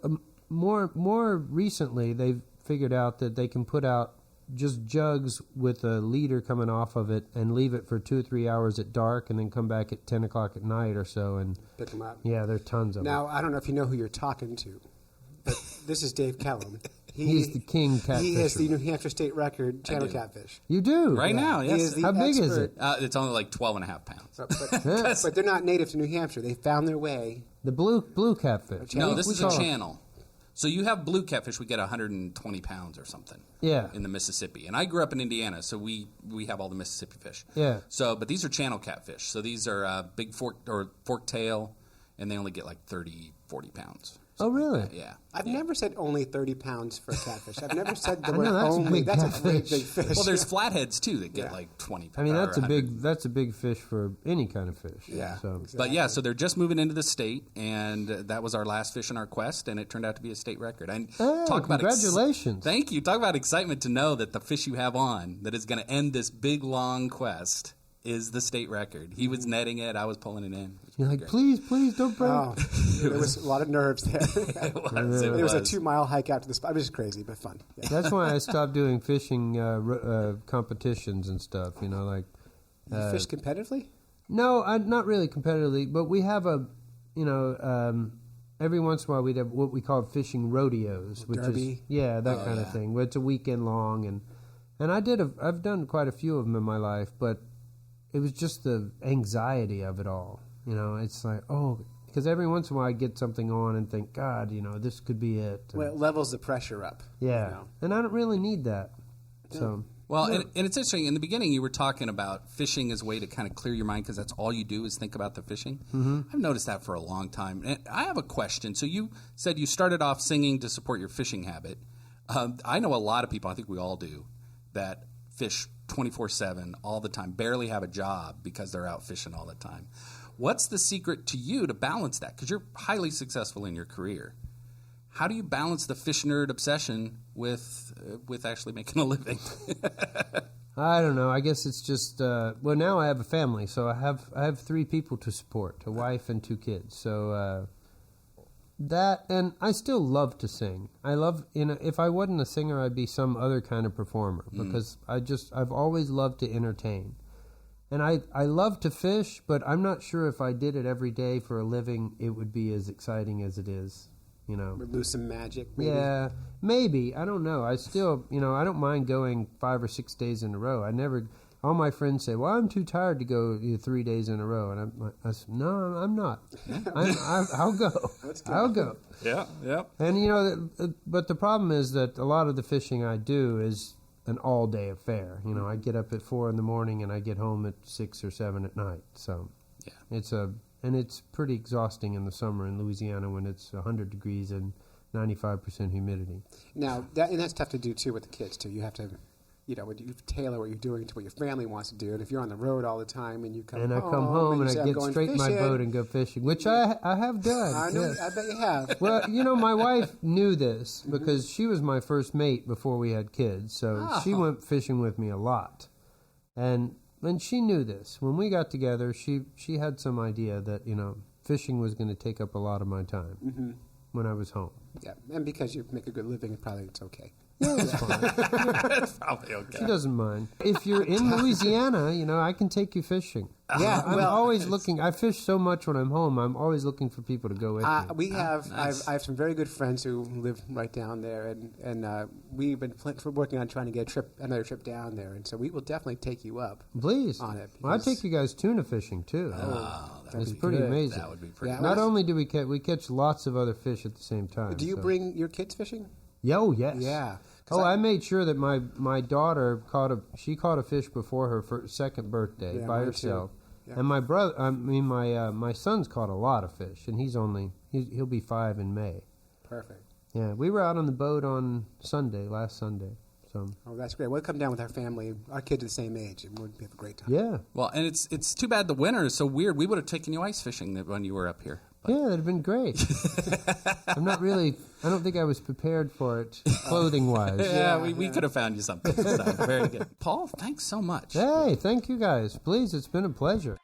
more recently, they've figured out that they can put out just jugs with a leader coming off of it and leave it for 2 or 3 hours at dark, and then come back at 10 o'clock at night or so and Pick them up. Yeah, there are tons of them. Now, I don't know if you know who you're talking to, but this is Dave Kellum. He's the king catfisher. He has the New Hampshire state record channel catfish. You do? Right now, yes. He is the How big is expert. it? It's only like 12 and a half pounds. But they're not native to New Hampshire. They found their way. The blue catfish. No, this We is a call it- channel. So you have blue catfish, we get 120 pounds or something. Yeah. In the Mississippi. And I grew up in Indiana, so we have all the Mississippi fish. Yeah. So, but these are channel catfish. So these are big fork tail, and they only get like 30, 40 pounds. Oh, really? Like yeah. I've never said only 30 pounds for a catfish. I've never said the I word know, that's a only. big That's a great catfish. big fish. Well, there's flatheads too that get Yeah. like 20 pounds. I mean, that's or a 100. big fish for any kind of fish. Yeah. So But yeah, so they're just moving into the state, and that was our last fish in our quest, and it turned out to be a state record. And Oh, congratulations. thank you. Talk about excitement to know that the fish you have on that is going to end this big long quest is the state record. He was netting it, I was pulling it in. you're like, please, don't break. Oh, there was a lot of nerves there. It was. It was a 2-mile hike out to the spot. It was crazy, but fun. Yeah. That's why I stopped doing fishing competitions and stuff. Like. You fish competitively? No, not really competitively, but we have every once in a while we'd have what we call fishing rodeos, which Derby? is that kind of thing. Where it's a weekend long, and I've done quite a few of them in my life, but it was just the anxiety of it all. It's like because every once in a while I get something on and think, God, this could be it. And, Well, it levels the pressure up. yeah, and I don't really need that. So. Well, and it's interesting. In the beginning, you were talking about fishing as a way to kind of clear your mind because that's all you do is think about the fishing. Mm-hmm. I've noticed that for a long time. And I have a question. So you said you started off singing to support your fishing habit. I know a lot of people, I think we all do, that fish 24/7 all the time, barely have a job because they're out fishing all the time. What's the secret to you to balance that? Because you're highly successful in your career. How do you balance the fish nerd obsession with actually making a living? I don't know. I guess it's just now I have a family, so I have 3 people to support, a wife and 2 kids. So that, and I still love to sing. I love, if I wasn't a singer, I'd be some other kind of performer because I've always loved to entertain. And I love to fish, but I'm not sure if I did it every day for a living, it would be as exciting as it is. Would lose some magic. Maybe. Yeah, maybe. I don't know. I still, I don't mind going 5 or 6 days in a row. All my friends say, well, I'm too tired to go 3 days in a row. And I said, no, I'm not. I'll go. I'll go. Yeah. And, but the problem is that a lot of the fishing I do is an all-day affair. I get up at 4 in the morning and I get home at 6 or 7 at night. So yeah, and it's pretty exhausting in the summer in Louisiana when it's 100 degrees and 95% humidity. Now, that's tough to do, too, with the kids, too. You have to, you tailor what you're doing to what your family wants to do. And if you're on the road all the time and you come home... And I come home and I get straight in my boat and go fishing, which I have done. I know, Yes. I bet you have. Well, my wife knew this because she was my first mate before we had kids. So she went fishing with me a lot. And she knew this. When we got together, she had some idea that, fishing was going to take up a lot of my time when I was home. Yeah, and because you make a good living, probably it's okay. Yeah, it's fine. That's probably okay. She doesn't mind. If you're in Louisiana, I can take you fishing. Yeah, I'm always looking. I fish so much when I'm home. I'm always looking for people to go with me. We have. Nice. I have some very good friends who live right down there, and we've been working on trying to get another trip down there, and so we will definitely take you up. Please. On it. Well, I'll take you guys tuna fishing too. It's pretty amazing. That would be pretty. Yeah, Not only do we catch lots of other fish at the same time. Do you bring your kids fishing? Oh, yes. Yeah. I made sure that my daughter caught a fish before her second birthday by mine herself, too. Yeah. and my son's caught a lot of fish, and he'll be 5 in May. Perfect. Yeah, we were out on the boat on last Sunday. So. Oh, that's great. We'll come down with our family. Our kids are the same age, and we'll have a great time. Yeah. Well, and it's too bad the winter is so weird. We would have taken you ice fishing when you were up here. Yeah, it'd have been great. I don't think I was prepared for it, clothing-wise. Yeah, we could have found you something this time. Very good. Paul, thanks so much. Hey, thank you guys. Please, it's been a pleasure.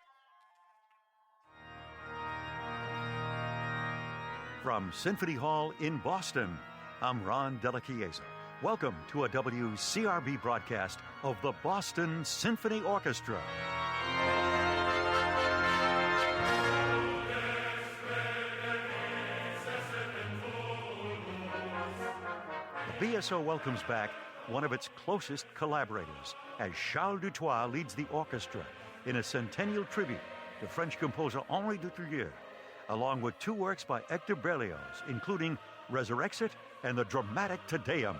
From Symphony Hall in Boston, I'm Ron Della Chiesa. Welcome to a WCRB broadcast of the Boston Symphony Orchestra. The BSO welcomes back one of its closest collaborators as Charles Dutoit leads the orchestra in a centennial tribute to French composer Henri Dutilleux, along with 2 works by Hector Berlioz, including Resurrexit and the dramatic Te Deum.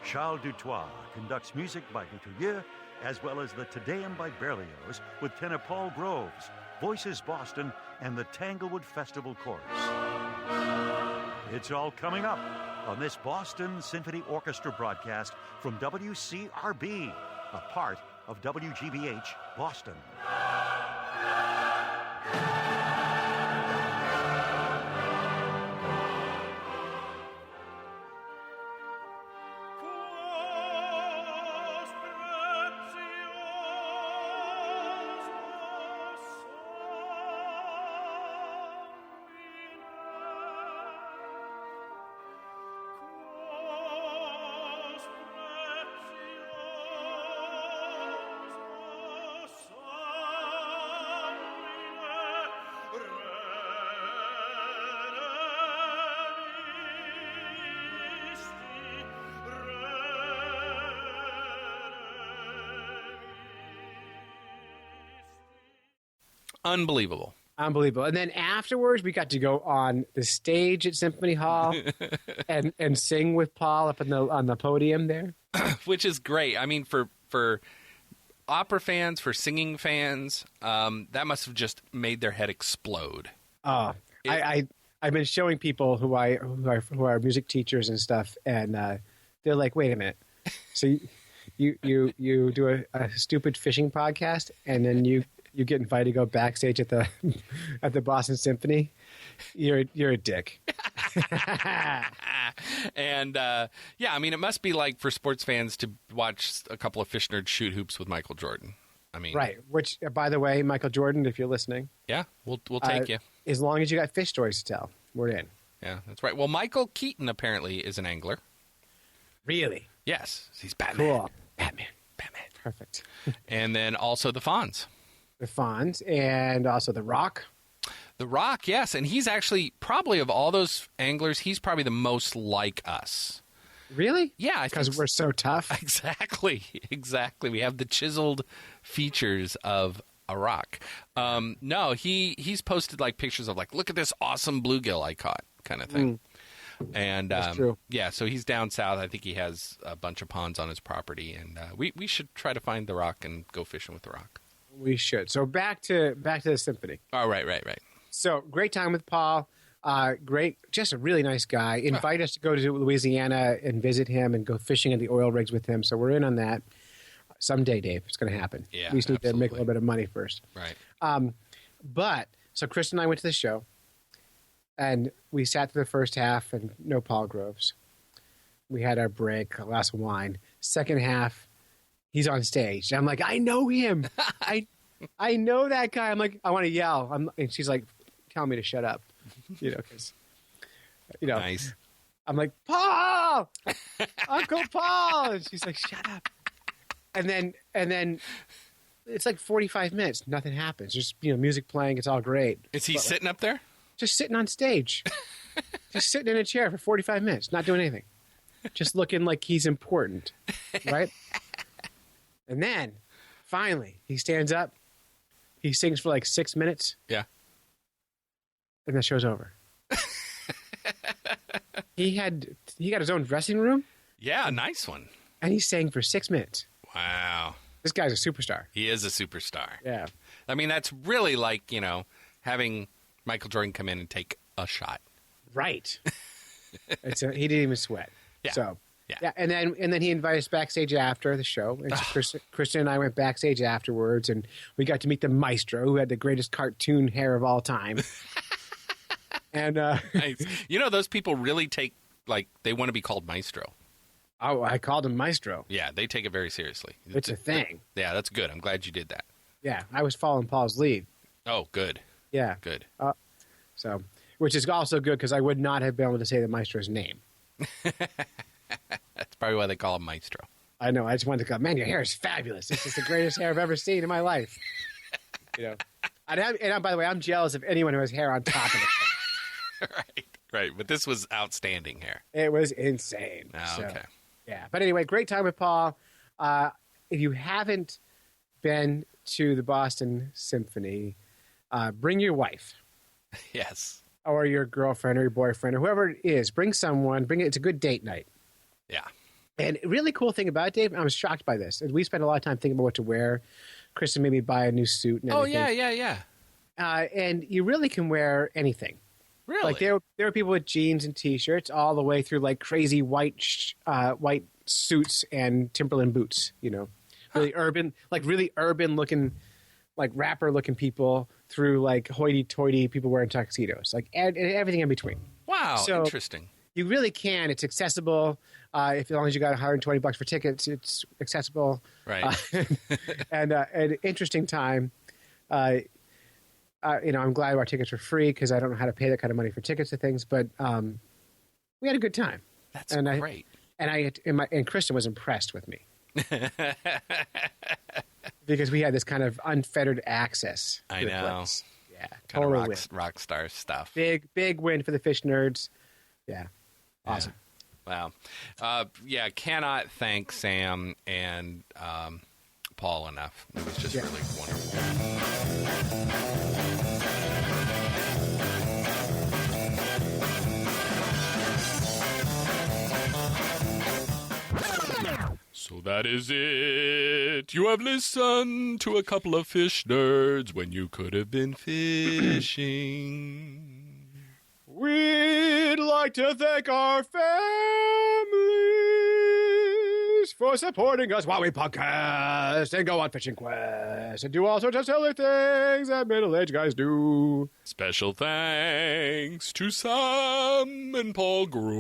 Charles Dutoit conducts music by Dutilleux, as well as the Te Deum by Berlioz, with tenor Paul Groves, Voices Boston, and the Tanglewood Festival Chorus. It's all coming up on this Boston Symphony Orchestra broadcast from WCRB, a part of WGBH Boston. Unbelievable. And then afterwards, we got to go on the stage at Symphony Hall and sing with Paul up on the podium there. Which is great. I mean, for opera fans, for singing fans, that must have just made their head explode. I've been showing people who are music teachers and stuff, and they're like, "Wait a minute, so you do a stupid fishing podcast, and then you get invited to go backstage at the Boston Symphony? You're a dick." And yeah, I mean, it must be like for sports fans to watch a couple of fish nerds shoot hoops with Michael Jordan. I mean, right. Which, by the way, Michael Jordan, if you're listening, yeah, we'll take you as long as you got fish stories to tell. We're in. Yeah, that's right. Well, Michael Keaton apparently is an angler. Really? Yes, he's Batman. Cool. Batman. Perfect. And then also the Fonz. The Fonz, and also The Rock. The Rock, yes. And he's actually, probably of all those anglers, he's probably the most like us. Really? Yeah. Because we're so tough. Exactly. We have the chiseled features of a rock. No, he's posted like pictures of like, look at this awesome bluegill I caught kind of thing. And that's true. Yeah, so he's down south. I think he has a bunch of ponds on his property. And we should try to find the Rock and go fishing with the Rock. We should. So back to the symphony. Oh, right. So great time with Paul. Great, just a really nice guy. Invite us to go to Louisiana and visit him and go fishing at the oil rigs with him. So we're in on that someday, Dave. It's going to happen. Yeah, we just need to make a absolutely. little bit of money first. Right. But so Chris and I went to the show, and we sat through the first half, and no Paul Groves. We had our break, a glass of wine. Second half, He's on stage. And I'm like, I know him. I know that guy. I'm like, I want to yell. And she's like, tell me to shut up. Because, Nice. I'm like, Paul! Uncle Paul! And she's like, shut up. And then it's like 45 minutes. Nothing happens. Just, music playing. It's all great. Is he sitting up there? Just sitting on stage. Just sitting in a chair for 45 minutes. Not doing anything. Just looking like he's important. Right? And then, finally, he stands up. He sings for like 6 minutes. Yeah. And the show's over. He got his own dressing room. Yeah, nice one. And he sang for 6 minutes. Wow. This guy's a superstar. He is a superstar. Yeah. I mean, that's really like, having Michael Jordan come in and take a shot. Right. He didn't even sweat. Yeah. So, yeah. And then he invited us backstage after the show. And Kristen and I went backstage afterwards, and we got to meet the maestro, who had the greatest cartoon hair of all time. And nice. Those people really take, they want to be called maestro. Oh, I called him maestro. Yeah, they take it very seriously. It's a thing. Yeah, that's good. I'm glad you did that. Yeah, I was following Paul's lead. Oh, good. Yeah. Good. So, which is also good because I would not have been able to say the maestro's name. That's probably why they call him maestro. I know. I just wanted to go, man, your hair is fabulous. This is the greatest hair I've ever seen in my life. And by the way, I'm jealous of anyone who has hair on top of it. Right. But this was outstanding hair. It was insane. Oh, okay. Yeah. But anyway, great time with Paul. If you haven't been to the Boston Symphony, bring your wife. Yes. Or your girlfriend or your boyfriend or whoever it is. Bring someone. It's a good date night. Yeah. And a really cool thing about it, Dave, I was shocked by this. We spent a lot of time thinking about what to wear. Kristen made me buy a new suit and everything. Oh, yeah. And you really can wear anything. Really? Like there were people with jeans and T-shirts all the way through like crazy white suits and Timberland boots, really urban looking, like rapper looking people through like hoity-toity people wearing tuxedos, like and everything in between. Wow, so interesting. You really can. It's accessible. As long as you got $120 for tickets, it's accessible. Right. And an interesting time. I'm glad our tickets were free because I don't know how to pay that kind of money for tickets to things, but we had a good time. That's great. And Kristen was impressed with me because we had this kind of unfettered access. I know. Place. Yeah, kind total of win. rock star stuff. Big win for the Fish Nerds. Yeah, awesome. Yeah. Wow. Cannot thank Sam and Paul enough. It was just really wonderful. So that is it. You have listened to a couple of fish nerds when you could have been fishing. We'd like to thank our families for supporting us while we podcast and go on fishing quests and do all sorts of silly things that middle-aged guys do. Special thanks to Sam and Paul Groves.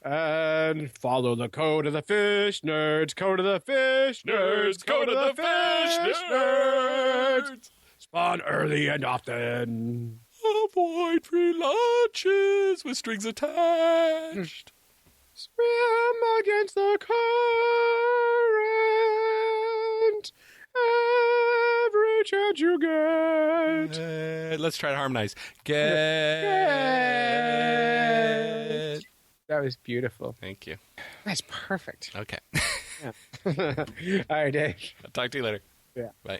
And follow the code of the fish nerds, code of the fish nerds, code of the fish nerds. Spawn early and often. Avoid free lunches with strings attached. Swim against the current every chance you get. Let's try to harmonize. Get. That was beautiful. Thank you. That's perfect. Okay. Yeah. All right, Dave. I'll talk to you later. Yeah. Bye.